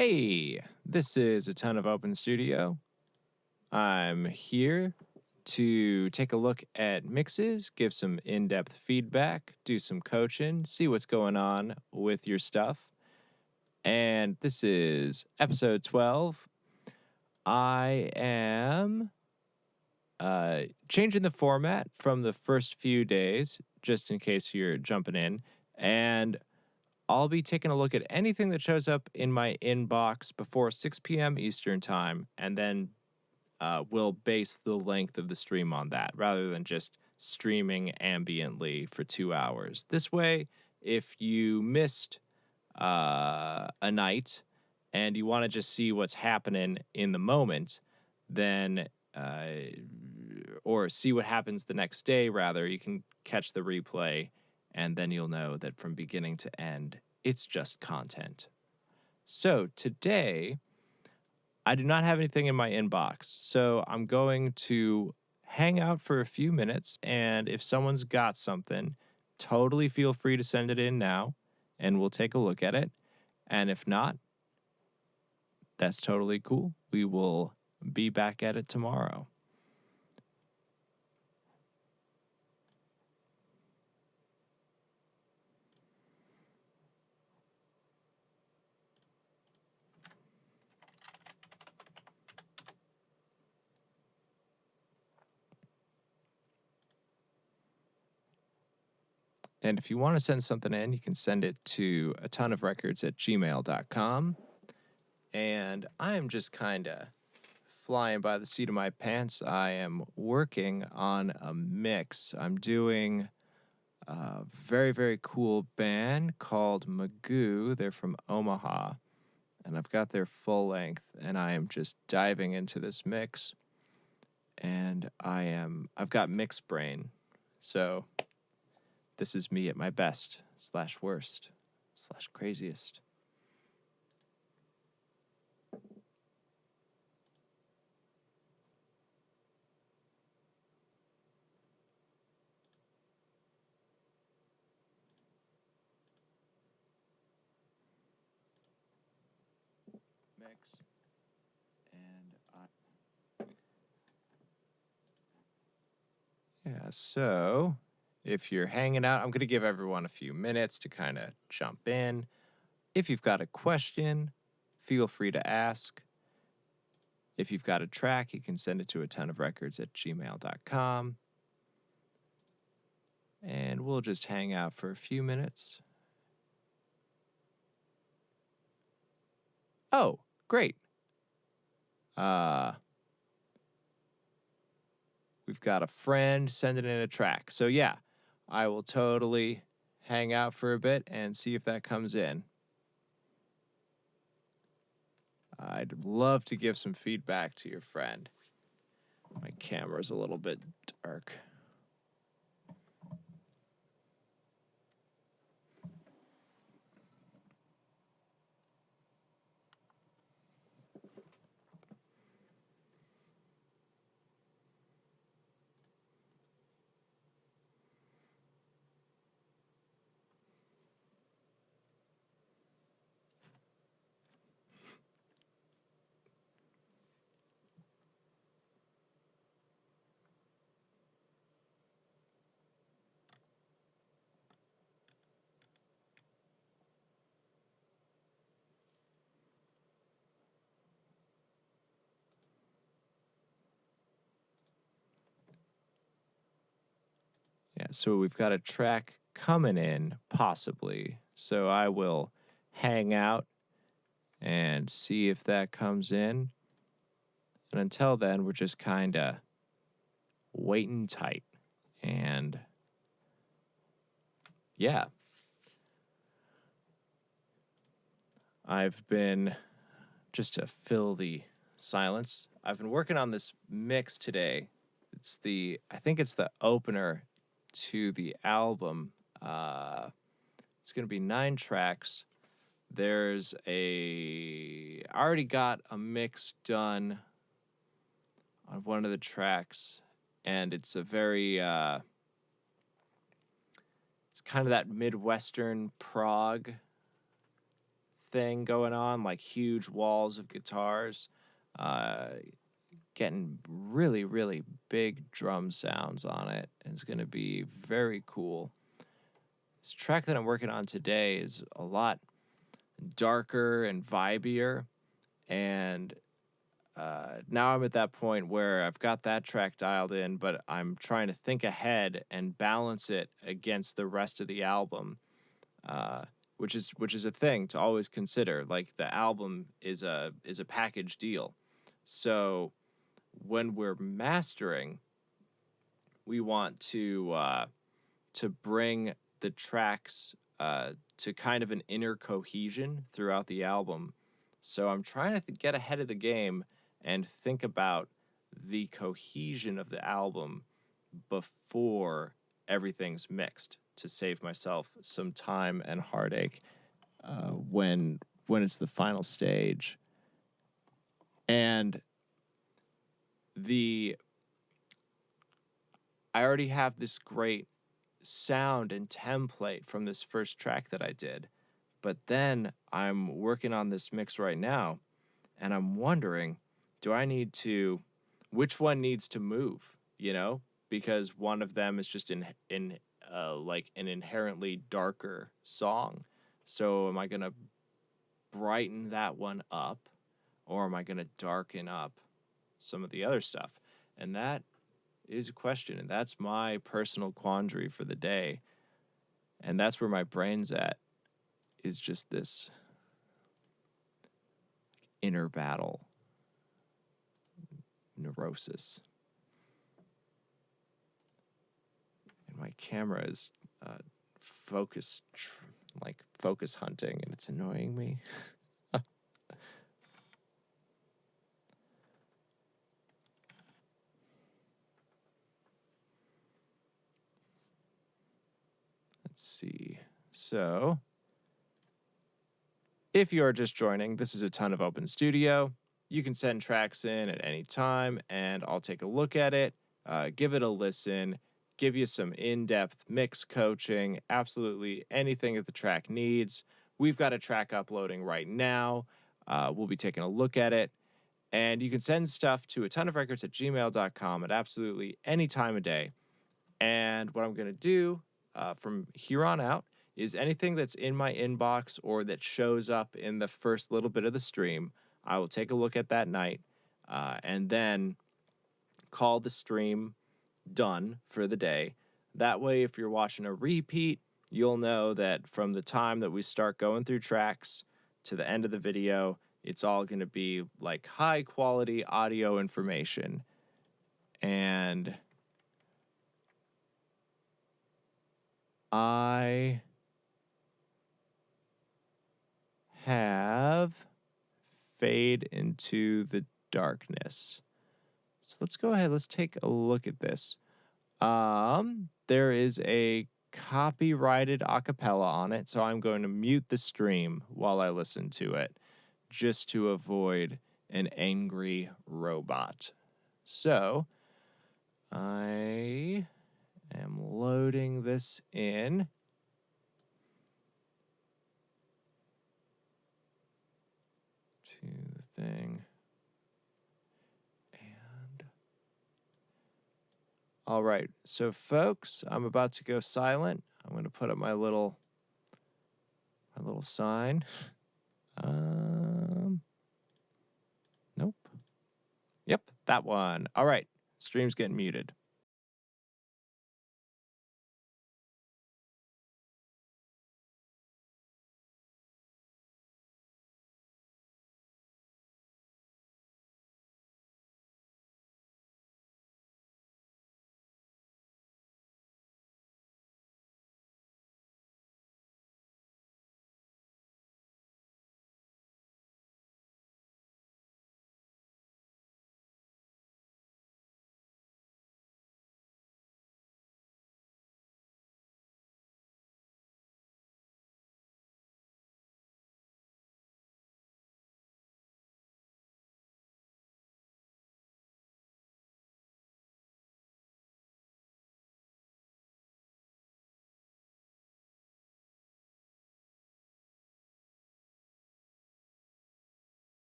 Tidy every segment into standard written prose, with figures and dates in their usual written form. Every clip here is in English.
Hey, this is Atonuv Open Studio. I'm here to take a look at mixes, give some in-depth feedback, do some coaching, see what's going on with your stuff. And this is episode 12. I am changing the format from the first few days, just in case you're jumping in. And I'll be taking a look at anything that shows up in my inbox before 6 p.m. Eastern Time, and then we'll base the length of the stream on that rather than just streaming ambiently for 2 hours. This way, if you missed a night and you want to just see what's happening in the moment, then or see what happens the next day, rather, you can catch the replay, and then you'll know that from beginning to end, it's just content. So today, I do not have anything in my inbox, so I'm going to hang out for a few minutes, and if someone's got something, totally feel free to send it in now, and we'll take a look at it. And if not, that's totally cool. We will be back at it tomorrow. And if you want to send something in, you can send it to atonuvrecords@gmail.com. And I am just kind of flying by the seat of my pants. I am working on a mix. I'm doing a very, very cool band called Magoo. They're from Omaha. And I've got their full length, and I am just diving into this mix. And I've got mix brain. So this is me at my best / worst / craziest. Mix. Yeah, so if you're hanging out, I'm going to give everyone a few minutes to kind of jump in. If you've got a question, feel free to ask. If you've got a track, you can send it to atonuvrecords@gmail.com. And we'll just hang out for a few minutes. Oh, great. We've got a friend sending in a track. So yeah, I will totally hang out for a bit and see if that comes in. I'd love to give some feedback to your friend. My camera's a little bit dark. Yeah, so we've got a track coming in, possibly. So I will hang out and see if that comes in. And until then, we're just kind of waiting tight. And yeah, I've been, just to fill the silence, I've been working on this mix today. I think it's the opener to the album. It's going to be 9 tracks. I already got a mix done on one of the tracks, and it's a very, it's kind of that Midwestern prog thing going on, like huge walls of guitars, uh, getting really, really big drum sounds on it. It's going to be very cool. This track that I'm working on today is a lot darker and vibier, and now I'm at that point where I've got that track dialed in, but I'm trying to think ahead and balance it against the rest of the album, which is a thing to always consider. Like, the album is a package deal, so when we're mastering, we want to bring the tracks to kind of an inner cohesion throughout the album. So I'm trying to get ahead of the game and think about the cohesion of the album before everything's mixed, to save myself some time and heartache when it's the final stage. And I already have this great sound and template from this first track that I did, but then I'm working on this mix right now, and I'm wondering, which one needs to move, because one of them is just in like an inherently darker song. So am I going to brighten that one up, or am I going to darken up some of the other stuff? And that is a question, and that's my personal quandary for the day. And that's where my brain's at, is just this inner battle, neurosis. And my camera is focus hunting, and it's annoying me. Let's see. So, if you are just joining, this is Atonuv Open Studio. You can send tracks in at any time, and I'll take a look at it, give it a listen, give you some in-depth mix coaching, absolutely anything that the track needs. We've got a track uploading right now. We'll be taking a look at it. And you can send stuff to atonuvrecords@gmail.com at absolutely any time of day. And what I'm going to do from here on out is anything that's in my inbox or that shows up in the first little bit of the stream, I will take a look at that night and then call the stream done for the day. That way, if you're watching a repeat, you'll know that from the time that we start going through tracks to the end of the video, it's all going to be like high quality audio information. And I have Fade into the Darkness. So let's go ahead. Let's take a look at this. There is a copyrighted acapella on it, so I'm going to mute the stream while I listen to it, just to avoid an angry robot. So I am loading this in. To the thing. And all right, so folks, I'm about to go silent. I'm going to put up my little sign. Nope. Yep, that one. All right, stream's getting muted.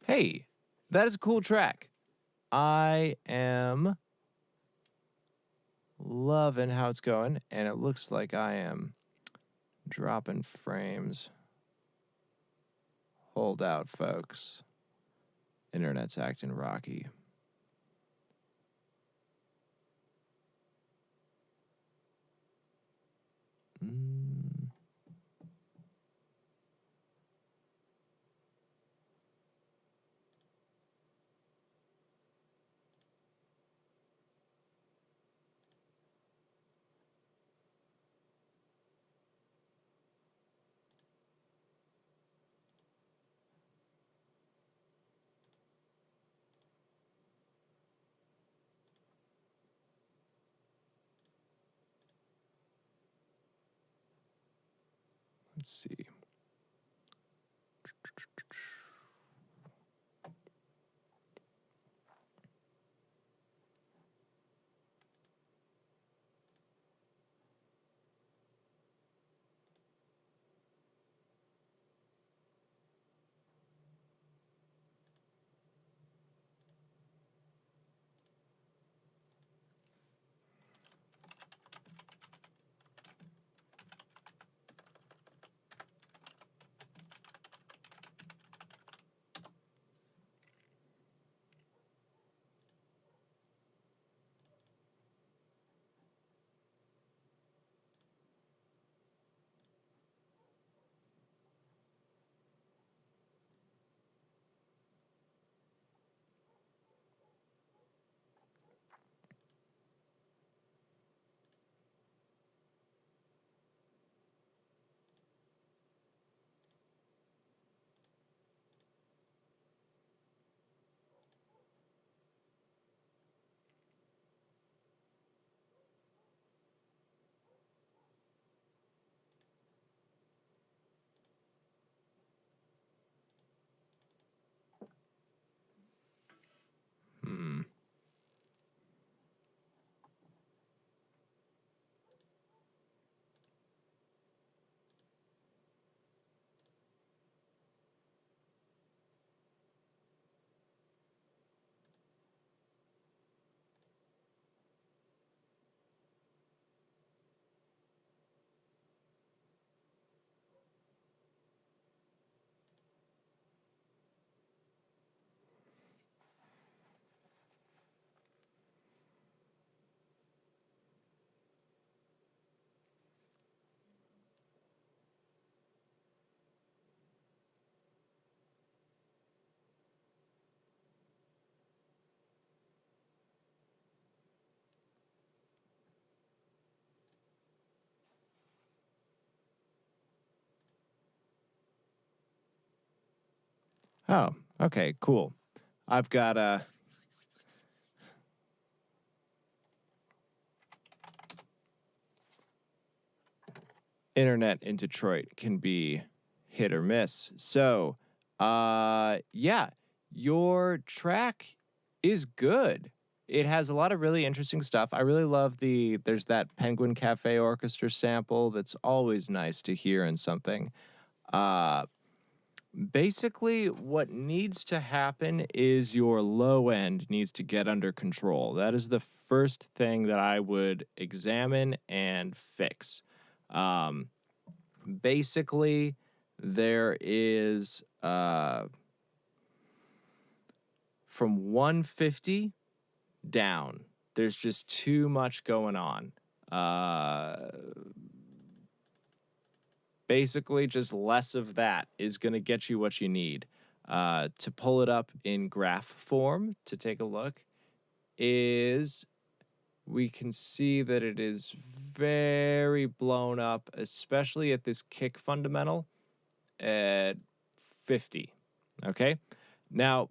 Hey, that is a cool track. I am loving how it's going, and it looks like I am dropping frames. Hold out, folks. Internet's acting rocky. Let's see. Oh, okay, cool. I've got internet in Detroit can be hit or miss. So, yeah, your track is good. It has a lot of really interesting stuff. I really love there's that Penguin Cafe Orchestra sample that's always nice to hear in something. Basically, what needs to happen is your low end needs to get under control. That is the first thing that I would examine and fix. Basically, there is from 150 down. There's just too much going on. Basically, just less of that is going to get you what you need. To pull it up in graph form to take a look is we can see that it is very blown up, especially at this kick fundamental at 50. Okay. Now,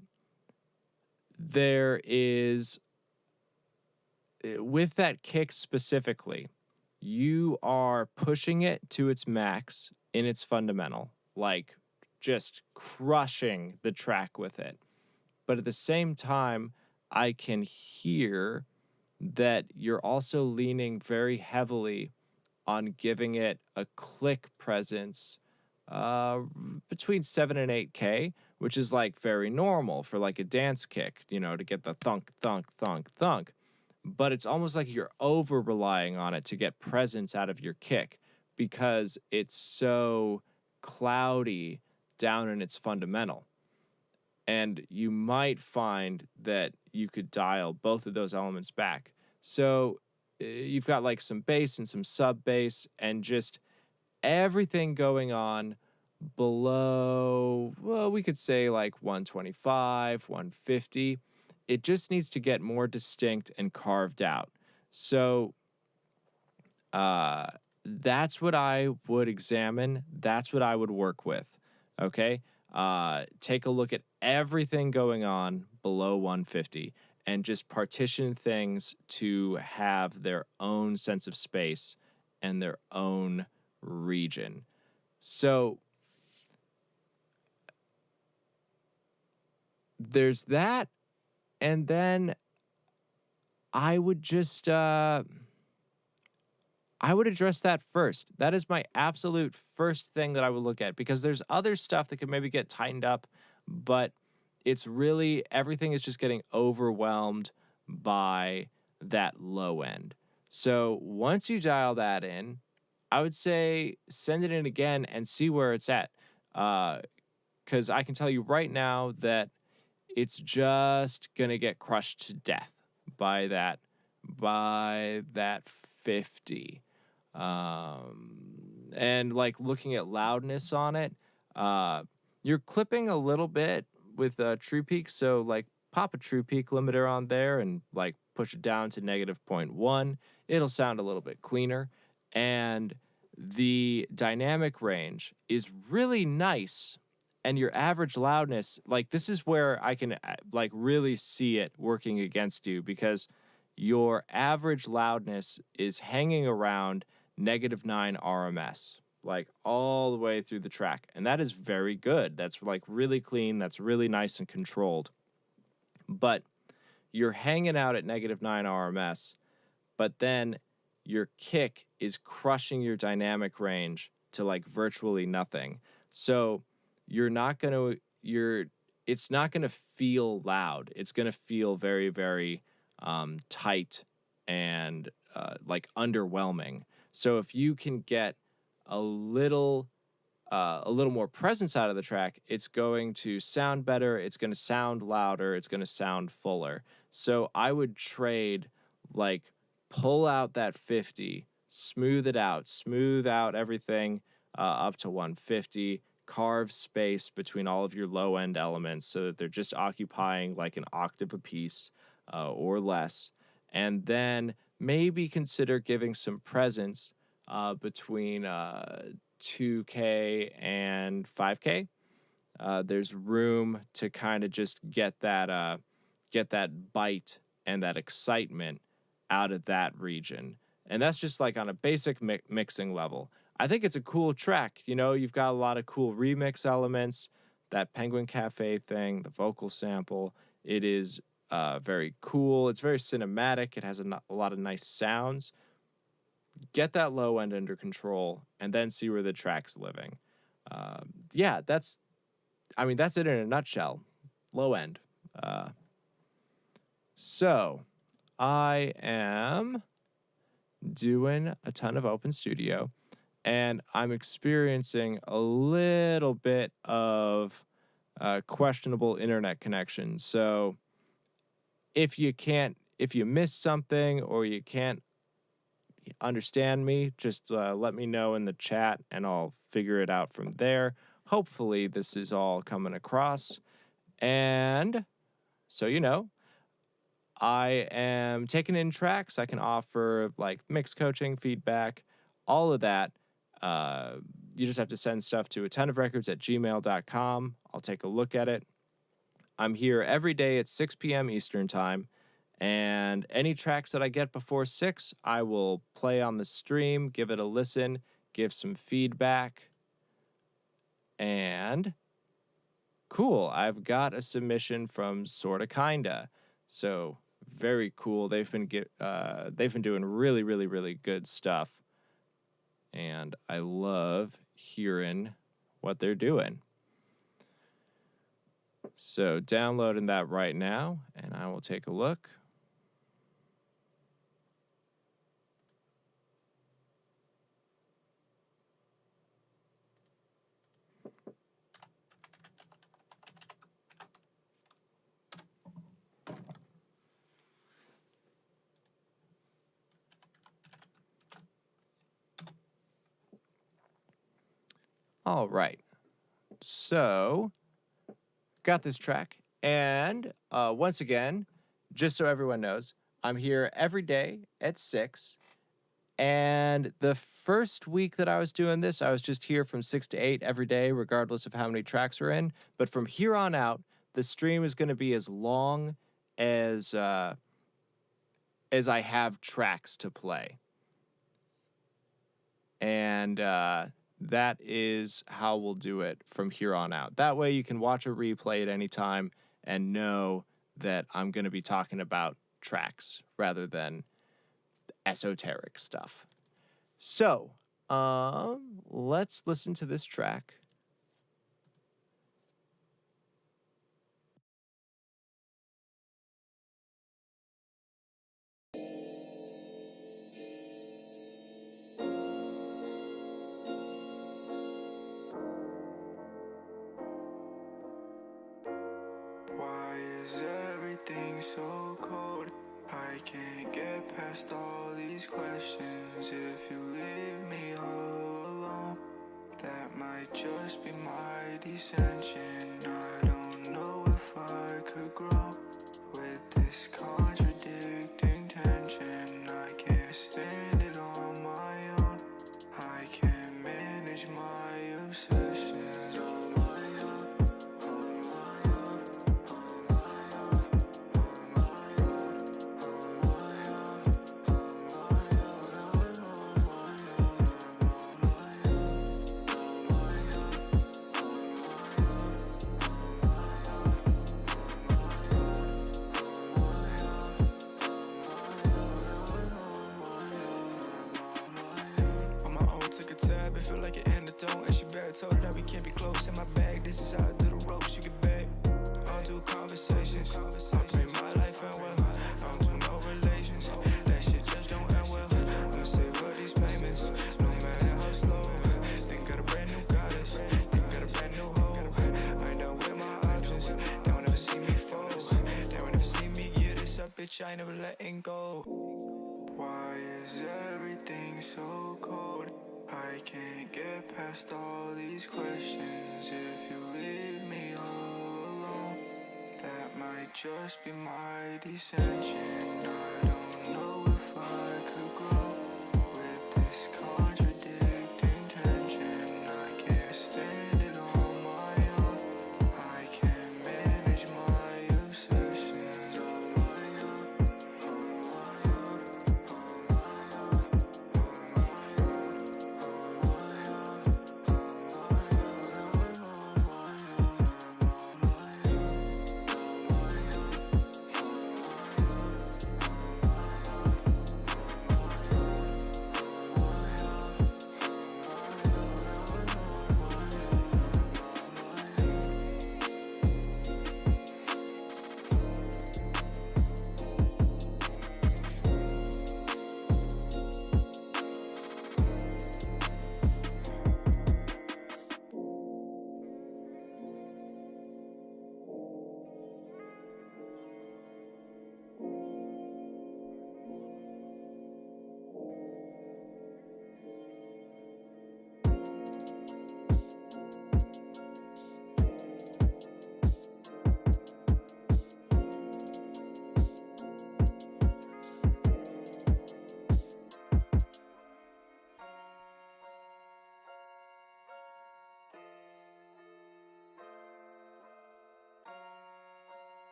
there is, with that kick specifically, you are pushing it to its max in its fundamental, like just crushing the track with it. But at the same time, I can hear that you're also leaning very heavily on giving it a click presence uh, between 7 and 8K, which is like very normal for like a dance kick, to get the thunk, thunk, thunk, thunk. But it's almost like you're over relying on it to get presence out of your kick because it's so cloudy down in its fundamental. And you might find that you could dial both of those elements back. So you've got like some bass and some sub bass and just everything going on below, well, we could say like 125, 150. It just needs to get more distinct and carved out. So that's what I would examine. That's what I would work with. Okay. Take a look at everything going on below 150 and just partition things to have their own sense of space and their own region. So there's that. And then I would just I would address that first. That is my absolute first thing that I would look at, because there's other stuff that could maybe get tightened up, but it's really everything is just getting overwhelmed by that low end. So once you dial that in, I would say send it in again and see where it's at. Because I can tell you right now that it's just gonna get crushed to death by that 50. And like looking at loudness on it, you're clipping a little bit with True Peak, so like pop a True Peak limiter on there and like push it down to -0.1. It'll sound a little bit cleaner, and the dynamic range is really nice. And your average loudness, like this is where I can like really see it working against you, because your average loudness is hanging around -9 RMS, like all the way through the track. And that is very good. That's like really clean. That's really nice and controlled. But you're hanging out at -9 RMS, but then your kick is crushing your dynamic range to like virtually nothing. So it's not going to feel loud. It's going to feel very, very tight and like underwhelming. So if you can get a little more presence out of the track, it's going to sound better. It's going to sound louder. It's going to sound fuller. So I would trade, like, pull out that 50, smooth out everything up to 150, carve space between all of your low end elements so that they're just occupying like an octave apiece or less. And then maybe consider giving some presence between 2K and 5K. There's room to kind of just get that bite and that excitement out of that region. And that's just like on a basic mixing level. I think it's a cool track. You've got a lot of cool remix elements, that Penguin Cafe thing, the vocal sample. It is very cool. It's very cinematic. It has a lot of nice sounds. Get that low end under control and then see where the track's living. Yeah, that's it in a nutshell. Low end. So I am doing a ton of Open Studio, and I'm experiencing a little bit of questionable internet connection. So if you miss something or you can't understand me, just let me know in the chat and I'll figure it out from there. Hopefully this is all coming across. And so, I am taking in tracks. I can offer like mix coaching, feedback, all of that. You just have to send stuff to atonuvrecords@gmail.com. I'll take a look at it. I'm here every day at 6 p.m. Eastern time. And any tracks that I get before 6, I will play on the stream, give it a listen, give some feedback. And cool, I've got a submission from Sorta Kinda. So very cool. They've been doing really, really, really good stuff. And I love hearing what they're doing. So downloading that right now, and I will take a look. All right. So got this track. And once again, just so everyone knows, I'm here every day at 6. And the first week that I was doing this, I was just here from 6 to 8 every day, regardless of how many tracks are in. But from here on out, the stream is going to be as long as I have tracks to play. And that is how we'll do it from here on out. That way you can watch a replay at any time and know that I'm going to be talking about tracks rather than esoteric stuff. So, let's listen to this track. Why is everything so cold? I can't get past all these questions. If you leave me all alone, that might just be my dissension. I don't know if I could grow with this contradicting tension. I can't stand it on my own. I can't manage my obsessions on my own. Feel like an antidote, and she bad told her that we can't be close. In my bag, this is how I do the ropes. You get back. I don't do conversations. I play my life and well. I don't do no relations. That shit just don't end well. I'ma save all these payments, no matter how slow. Think got a brand new goddess. Think got a brand new hoe. I ain't done with my options. They won't ever see me fold. They won't ever see me get this up, bitch. I ain't never letting go. Why is everything so cold? I can't get past all these questions. If you leave me all alone, that might just be my dissension. I don't know if I could grow with this contradicting tension. I can't stand it on my own. I can't manage my obsessions on my own.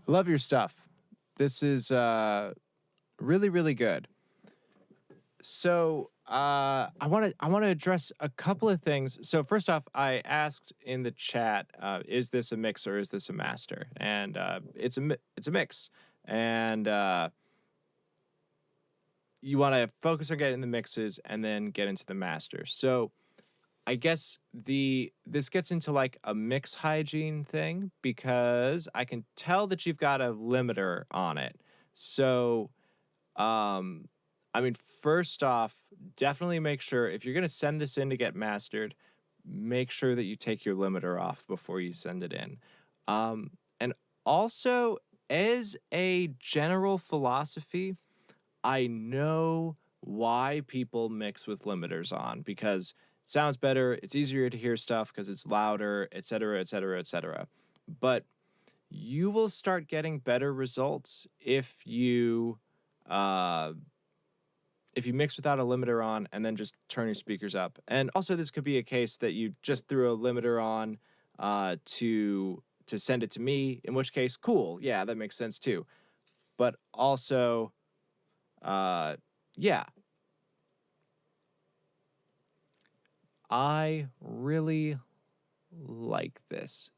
Love your stuff. This is really, really good. So I want to address a couple of things. So first off, I asked in the chat, is this a mix or is this a master? And it's a mix. And you want to focus on getting the mixes and then get into the master. So I guess this gets into like a mix hygiene thing, because I can tell that you've got a limiter on it. So I mean, first off, definitely make sure if you're going to send this in to get mastered, make sure that you take your limiter off before you send it in. And also, as a general philosophy, I know why people mix with limiters on, because it sounds better, it's easier to hear stuff because it's louder, et cetera, et cetera, et cetera. But you will start getting better results if you mix without a limiter on and then just turn your speakers up. And also, this could be a case that you just threw a limiter on to send it to me, in which case, cool, yeah, that makes sense too. But also, yeah, I really like this.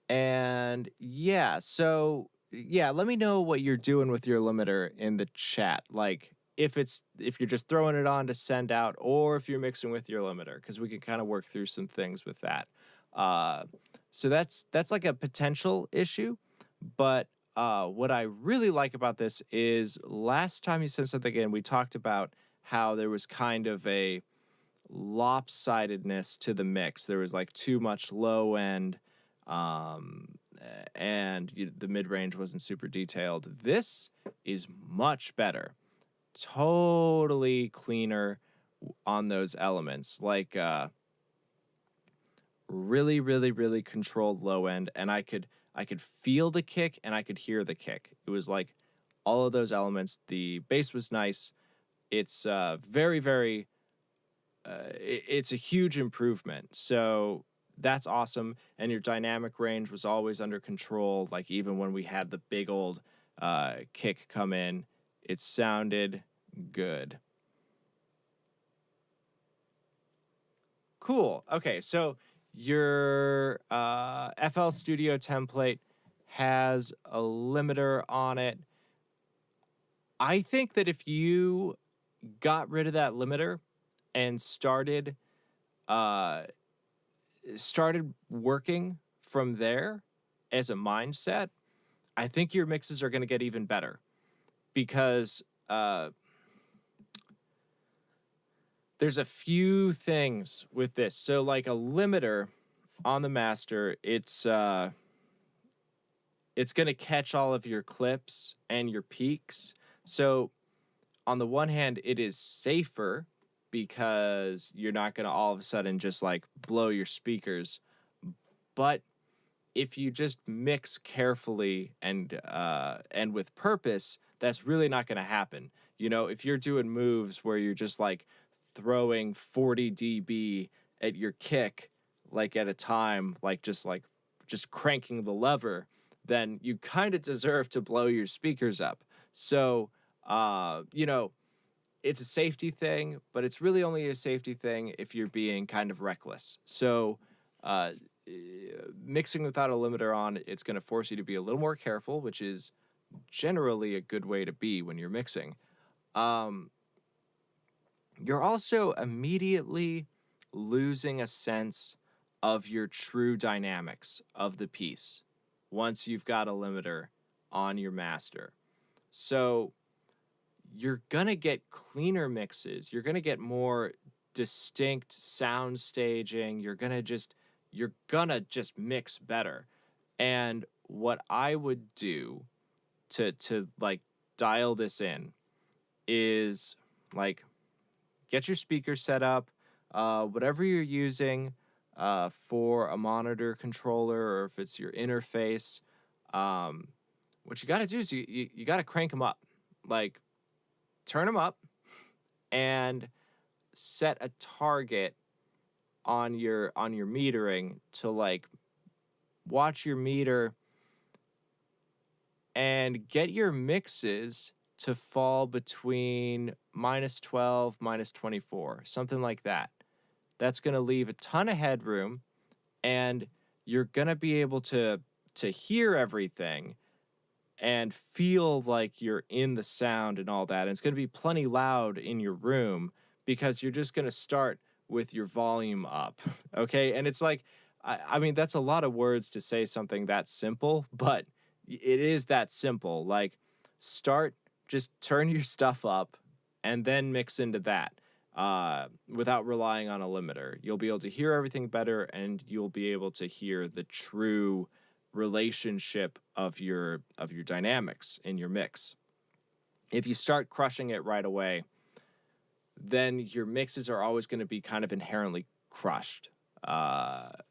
And yeah, so yeah, let me know what you're doing with your limiter in the chat. Like if you're just throwing it on to send out, or if you're mixing with your limiter, because we can kind of work through some things with that. So that's like a potential issue. But what I really like about this is last time you sent something in, we talked about how there was kind of a lopsidedness to the mix. There was like too much low end, and the mid range wasn't super detailed. This is much better, totally cleaner on those elements. Like really, really, really controlled low end, and I could feel the kick and I could hear the kick. It was like all of those elements. The bass was nice. It's very, very. It's a huge improvement. So that's awesome. And your dynamic range was always under control. Like even when we had the big old kick come in, it sounded good. Cool. Okay, so your FL Studio template has a limiter on it. I think that if you got rid of that limiter and started working from there as a mindset, I think your mixes are going to get even better, because there's a few things with this. So like a limiter on the master, it's going to catch all of your clips and your peaks. So on the one hand, it is safer because you're not going to all of a sudden just like blow your speakers. But if you just mix carefully and with purpose, that's really not going to happen. You know, if you're doing moves where you're just like throwing 40 dB at your kick, like at a time, like just cranking the lever, then you kind of deserve to blow your speakers up. So, you know, it's a safety thing, but it's really only a safety thing if you're being kind of reckless. So, mixing without a limiter on, it's going to force you to be a little more careful, which is generally a good way to be when you're mixing. You're also immediately losing a sense of your true dynamics of the piece once you've got a limiter on your master. So you're going to get cleaner mixes. You're going to get more distinct sound staging. You're going to just mix better. And what I would do to like dial this in is like get your speaker set up, whatever you're using for a monitor controller, or if it's your interface. What you got to do is you got to crank them up, like turn them up and set a target on your metering to like watch your meter and get your mixes to fall between -12, -24, something like that. That's going to leave a ton of headroom, and you're going to be able to hear everything and feel like you're in the sound and all that. And it's going to be plenty loud in your room because you're just going to start with your volume up. Okay. And it's like, I mean, that's a lot of words to say something that simple, but it is that simple. Like, just turn your stuff up and then mix into that without relying on a limiter. You'll be able to hear everything better, and you'll be able to hear the true relationship of your dynamics in your mix. If you start crushing it right away, then your mixes are always going to be kind of inherently crushed.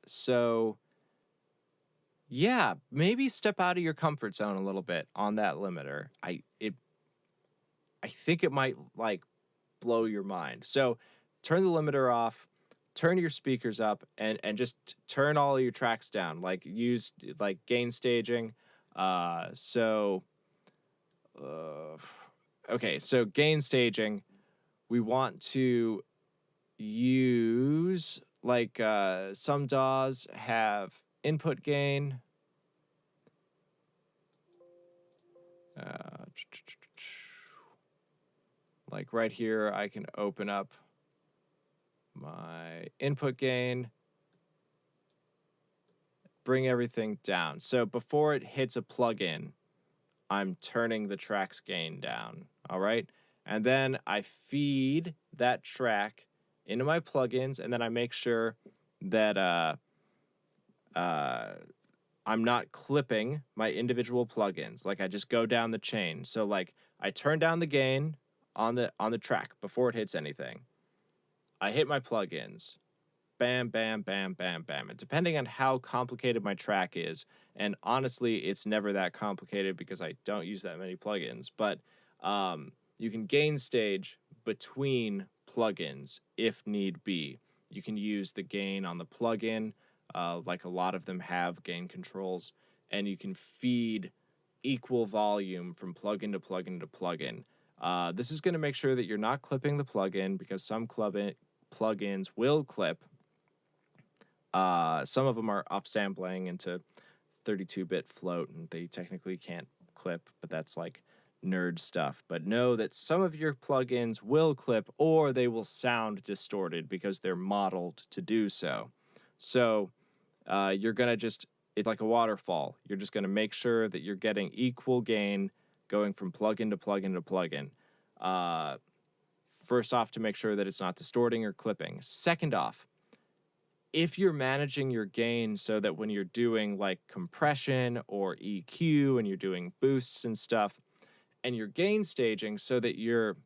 So yeah, maybe step out of your comfort zone a little bit on that limiter. I think it might like blow your mind. So turn the limiter off, turn your speakers up, and just turn all of your tracks down. Like, use like gain staging. Okay, so gain staging, we want to use like some DAWs have input gain. Like right here, I can open up my input gain, bring everything down. So before it hits a plugin, I'm turning the track's gain down, all right? And then I feed that track into my plugins, and then I make sure that I'm not clipping my individual plugins. Like, I just go down the chain. So like, I turn down the gain on the track before it hits anything. I hit my plugins. Bam, bam, bam, bam, bam. And depending on how complicated my track is, and honestly, it's never that complicated because I don't use that many plugins, but you can gain stage between plugins if need be. You can use the gain on the plugin, like a lot of them have gain controls, and you can feed equal volume from plugin to plugin to plugin. This is going to make sure that you're not clipping the plugin, because some plugins will clip. Some of them are upsampling into 32-bit float, and they technically can't clip, but that's like nerd stuff. But know that some of your plugins will clip, or they will sound distorted because they're modeled to do so. So you're going to it's like a waterfall. You're just going to make sure that you're getting equal gain going from plugin to plugin to plugin. First off, to make sure that it's not distorting or clipping. Second off, if you're managing your gain so that when you're doing like compression or EQ and you're doing boosts and stuff, and you're gain staging so that you're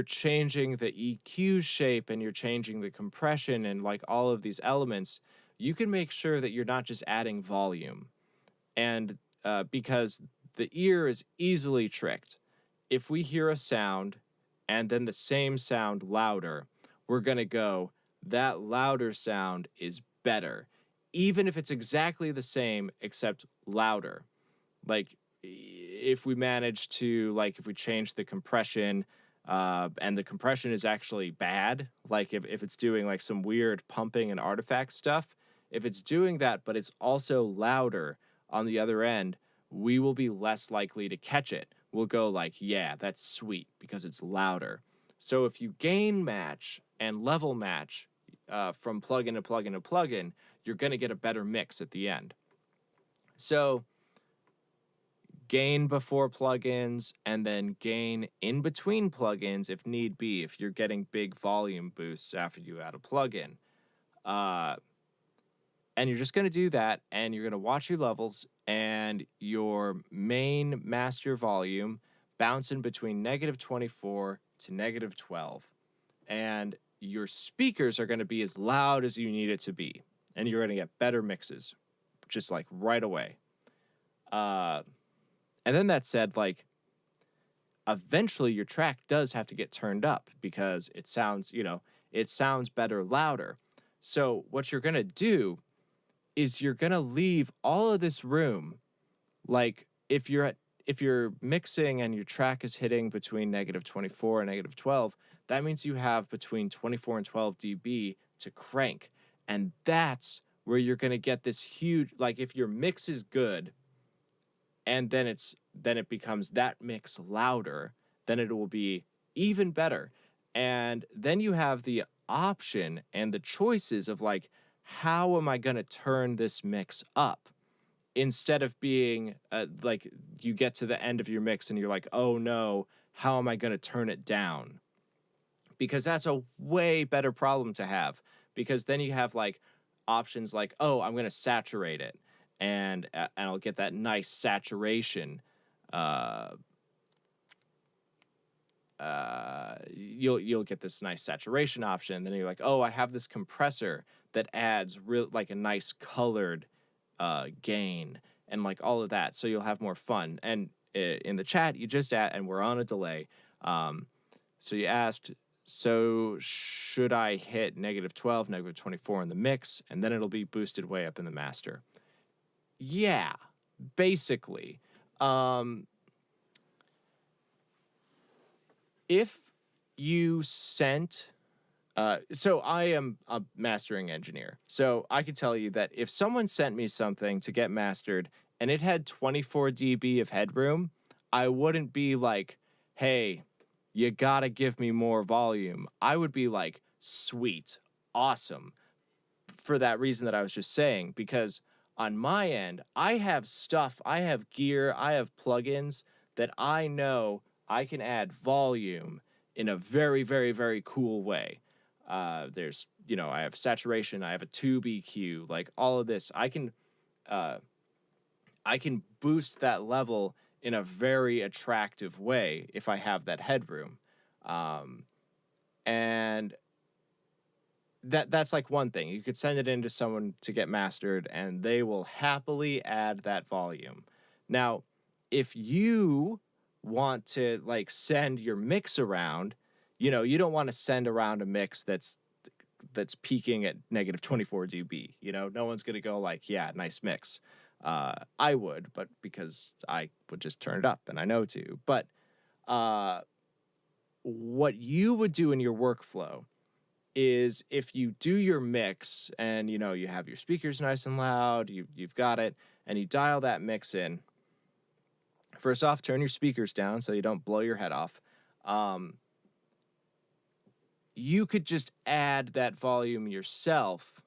changing the EQ shape and you're changing the compression and like all of these elements, you can make sure that you're not just adding volume. And because the ear is easily tricked. If we hear a sound and then the same sound louder, we're going to go, that louder sound is better, even if it's exactly the same except louder. Like, if we manage to, like, if we change the compression and the compression is actually bad, like if it's doing like some weird pumping and artifact stuff, if it's doing that but it's also louder on the other end, we will be less likely to catch it. We'll go like, yeah, that's sweet because it's louder. So if you gain match and level match from plugin to plugin to plugin, you're going to get a better mix at the end. So gain before plugins and then gain in between plugins if need be, if you're getting big volume boosts after you add a plugin. And you're just going to do that, and you're going to watch your levels and your main master volume bouncing between -24 to -12. And your speakers are going to be as loud as you need it to be. And you're going to get better mixes, just like right away. And then that said, like, eventually your track does have to get turned up because it sounds, it sounds better louder. So what you're going to do is you're going to leave all of this room. Like, if you're mixing and your track is hitting between -24 and -12, that means you have between 24 and 12 dB to crank. And that's where you're going to get this huge, like if your mix is good and then it becomes that mix louder, then it will be even better. And then you have the option and the choices of like, how am I going to turn this mix up? Instead of being like you get to the end of your mix and you're like, oh no, how am I going to turn it down? Because that's a way better problem to have, because then you have like options like, oh, I'm going to saturate it, and I'll get that nice saturation. You'll get this nice saturation option. And then you're like, oh, I have this compressor that adds like a nice colored gain and like all of that. So you'll have more fun. And in the chat, you just and we're on a delay. So you asked, so should I hit -12, -24 in the mix, and then it'll be boosted way up in the master? Yeah, basically. If you sent, so I am a mastering engineer, so I could tell you that if someone sent me something to get mastered and it had 24 dB of headroom, I wouldn't be like, hey, you gotta give me more volume. I would be like, sweet, awesome, for that reason that I was just saying, because on my end, I have stuff, I have gear, I have plugins that I know I can add volume in a very, very, very cool way. There's, I have saturation, I have a tube EQ, like all of this. I can boost that level in a very attractive way if I have that headroom. And that's like one thing. You could send it in to someone to get mastered and they will happily add that volume. Now, if you want to like send your mix around, you don't want to send around a mix that's peaking at -24 dB. No one's going to go like, yeah, nice mix. I would, but because I would just turn it up and I know to. But what you would do in your workflow is, if you do your mix and you have your speakers nice and loud, you've got it, and you dial that mix in. First off, turn your speakers down so you don't blow your head off. You could just add that volume yourself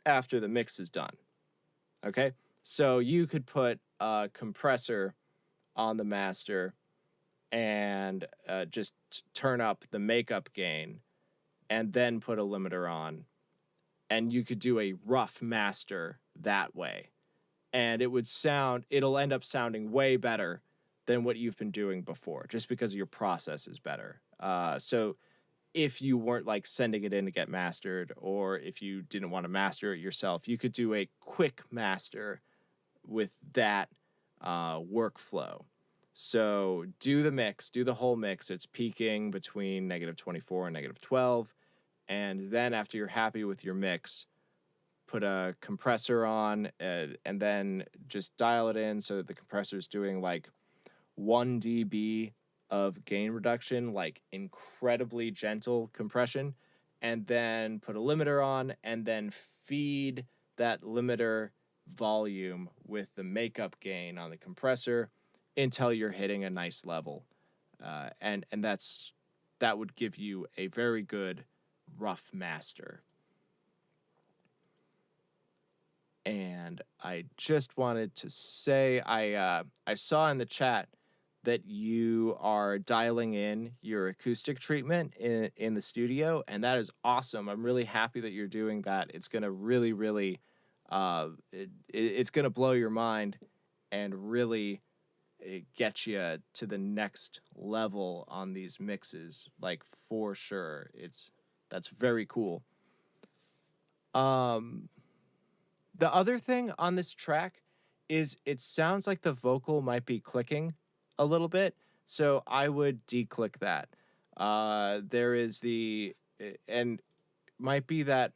after the mix is done. Okay, so you could put a compressor on the master and just turn up the makeup gain and then put a limiter on, and you could do a rough master that way, and it'll end up sounding way better than what you've been doing before, just because your process is better. So if you weren't like sending it in to get mastered, or if you didn't want to master it yourself, you could do a quick master with that workflow. So do the whole mix. It's peaking between -24 and -12. And then after you're happy with your mix, put a compressor on and then just dial it in so that the compressor is doing like 1 dB of gain reduction, like incredibly gentle compression, and then put a limiter on and then feed that limiter volume with the makeup gain on the compressor until you're hitting a nice level. And that would give you a very good rough master. And I just wanted to say, I saw in the chat that you are dialing in your acoustic treatment in the studio, and that is awesome. I'm really happy that you're doing that. It's going to really, really, it's going to blow your mind and really get you to the next level on these mixes, like for sure. That's very cool. The other thing on this track is it sounds like the vocal might be clicking a little bit, so I would declick that. There is and might be that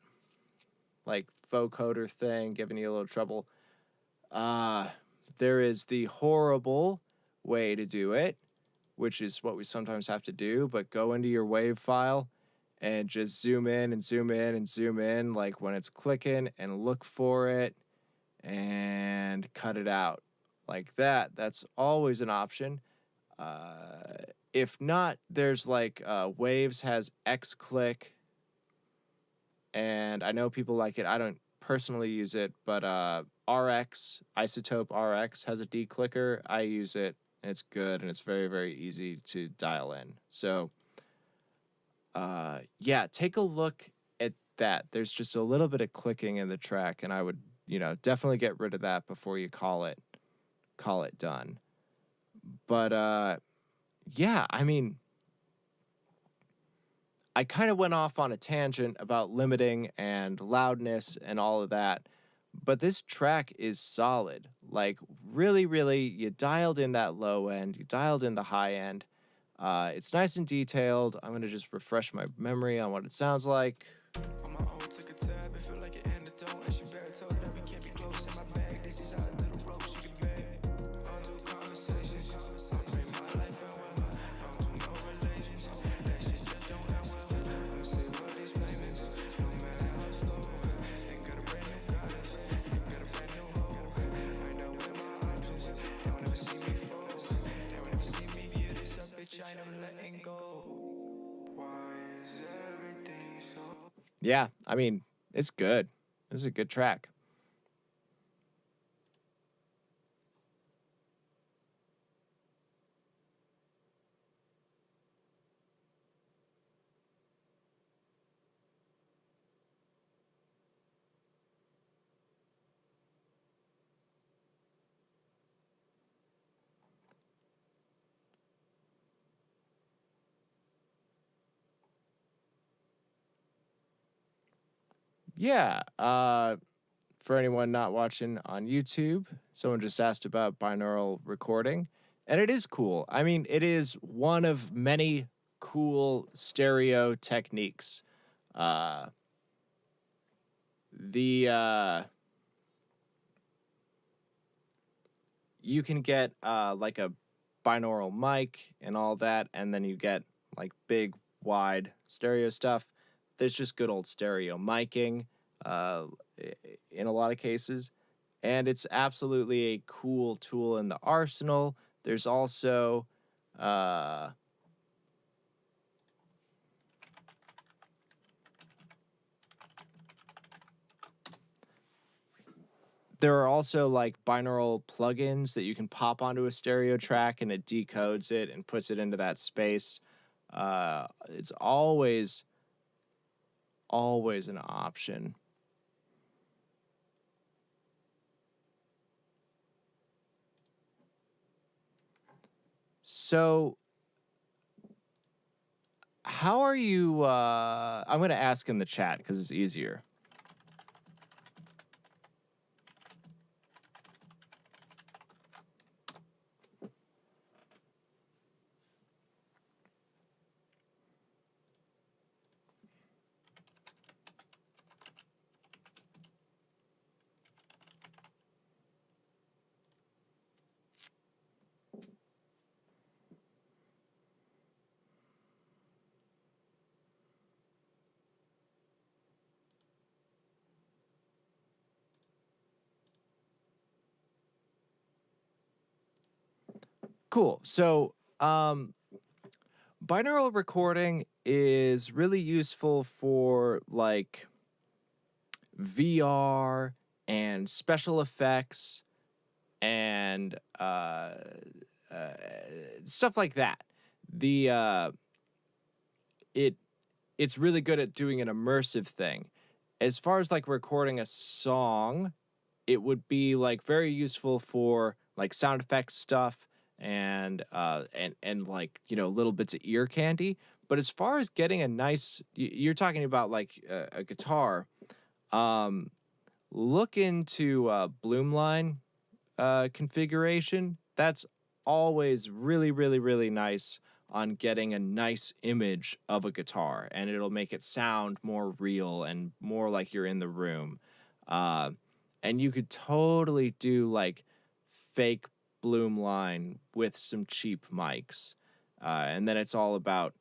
like vocoder thing giving you a little trouble. There is the horrible way to do it, which is what we sometimes have to do, but go into your WAV file and just zoom in and zoom in and zoom in, like when it's clicking, and look for it and cut it out like that. That's always an option. If not, there's like Waves has X click, and I know people like it. I don't personally use it, but RX, Isotope RX has a declicker. I use it, and it's good, and it's very, very easy to dial in. So, yeah, take a look at that. There's just a little bit of clicking in the track, and I would, definitely get rid of that before you call it done. But yeah, I mean, I kind of went off on a tangent about limiting and loudness and all of that, but this track is solid. Like, really, really, you dialed in that low end, you dialed in the high end. It's nice and detailed. I'm going to just refresh my memory on what it sounds like. On my own, took a tab, it feel like it ended though. And she better told her that we can't be close in my bag. This is how I do the ropes, you get back. I don't do conversations, I bring my life and well. I don't do no relations, that shit just don't end well. I'ma say what these payments, no matter how slow. Ain't got a brand new goddess, ain't got a brand new hoe. I know where my options, they will never see me fold. They will never see me view this up, bitch, I ain't never letting go. Why is everything so? Yeah, I mean, it's good. This is a good track. Yeah, for anyone not watching on YouTube, someone just asked about binaural recording, and it is cool. I mean, it is one of many cool stereo techniques. Uh, the You can get like a binaural mic and all that, and then you get like big, wide stereo stuff. There's just good old stereo miking in a lot of cases, and it's absolutely a cool tool in the arsenal. There's also there are also like binaural plugins that you can pop onto a stereo track, and it decodes it and puts it into that space. It's always an option. So, how are you? I'm going to ask in the chat because it's easier. Cool. So, binaural recording is really useful for like VR and special effects and stuff like that. It's really good at doing an immersive thing. As far as like recording a song, it would be like very useful for like sound effects stuff and like little bits of ear candy. But as far as getting a nice, you're talking about like a guitar. Look into Bloomline configuration. That's always really, really, really nice on getting a nice image of a guitar, and it'll make it sound more real and more like you're in the room. And you could totally do like fake Bloomline with some cheap mics. And then it's all about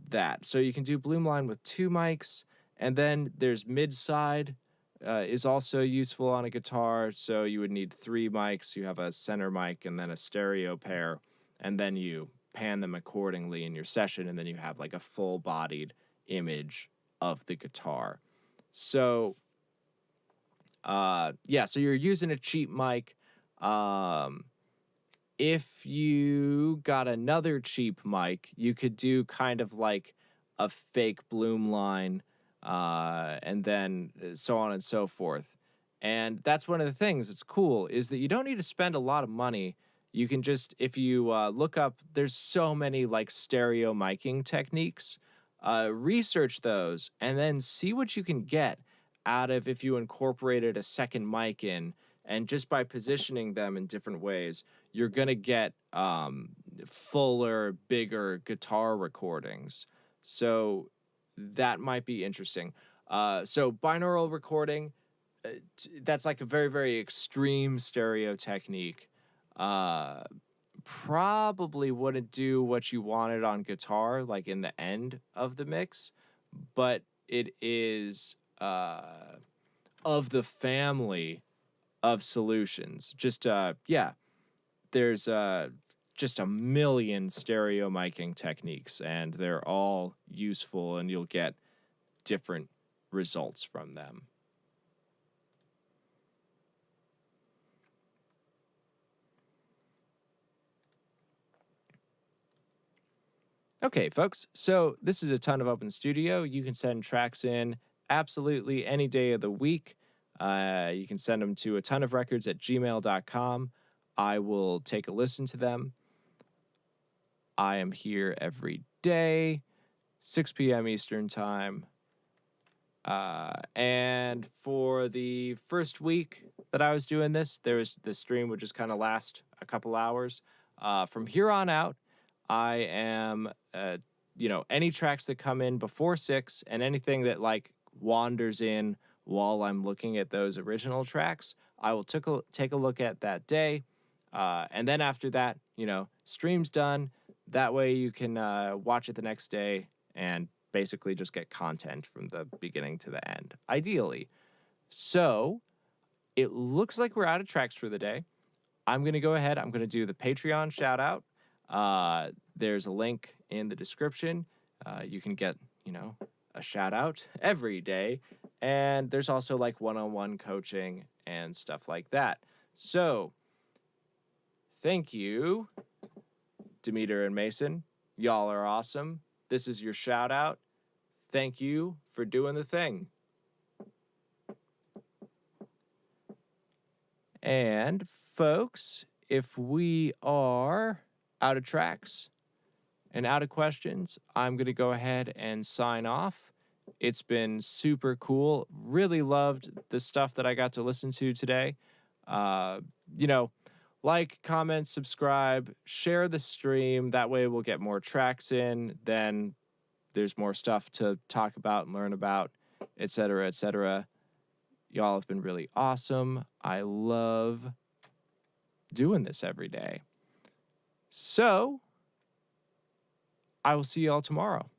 that. So you can do bloom line with 2 mics, and then there's mid-side is also useful on a guitar. So you would need 3 mics. You have a center mic and then a stereo pair, and then you pan them accordingly in your session, and then you have like a full-bodied image of the guitar. So so you're using a cheap mic. If you got another cheap mic, you could do kind of like a fake bloom line, and then so on and so forth. And that's one of the things that's cool, is that you don't need to spend a lot of money. You can just, if you look up, there's so many like stereo miking techniques. Research those and then see what you can get out of if you incorporated a second mic in. And just by positioning them in different ways, you're going to get fuller, bigger guitar recordings. So that might be interesting. So binaural recording, that's like a very, very extreme stereo technique. Probably wouldn't do what you wanted on guitar, like in the end of the mix, but it is of the family of solutions. Just there's just a million stereo miking techniques, and they're all useful, and you'll get different results from them. Okay, folks, so this is Atonuv Open Studio. You can send tracks in absolutely any day of the week. You can send them to atonuvrecords@gmail.com. I will take a listen to them. I am here every day, 6 p.m. Eastern Time. And for the first week that I was doing this, the stream would just kind of last a couple hours. From here on out, I am, any tracks that come in before 6 and anything that like wanders in while I'm looking at those original tracks, I will take a look at that day. And then after that, stream's done. That way you can watch it the next day and basically just get content from the beginning to the end, ideally. So it looks like we're out of tracks for the day. I'm going to go ahead. I'm going to do the Patreon shout out. There's a link in the description. You can get, a shout out every day. And there's also like one-on-one coaching and stuff like that. So thank you, Demeter and Mason. Y'all are awesome. This is your shout out. Thank you for doing the thing. And folks, if we are out of tracks and out of questions, I'm going to go ahead and sign off. It's been super cool. Really loved the stuff that I got to listen to today. Like, comment, subscribe, share the stream. That way we'll get more tracks in. Then there's more stuff to talk about and learn about, et cetera, et cetera. Y'all have been really awesome. I love doing this every day. So I will see y'all tomorrow.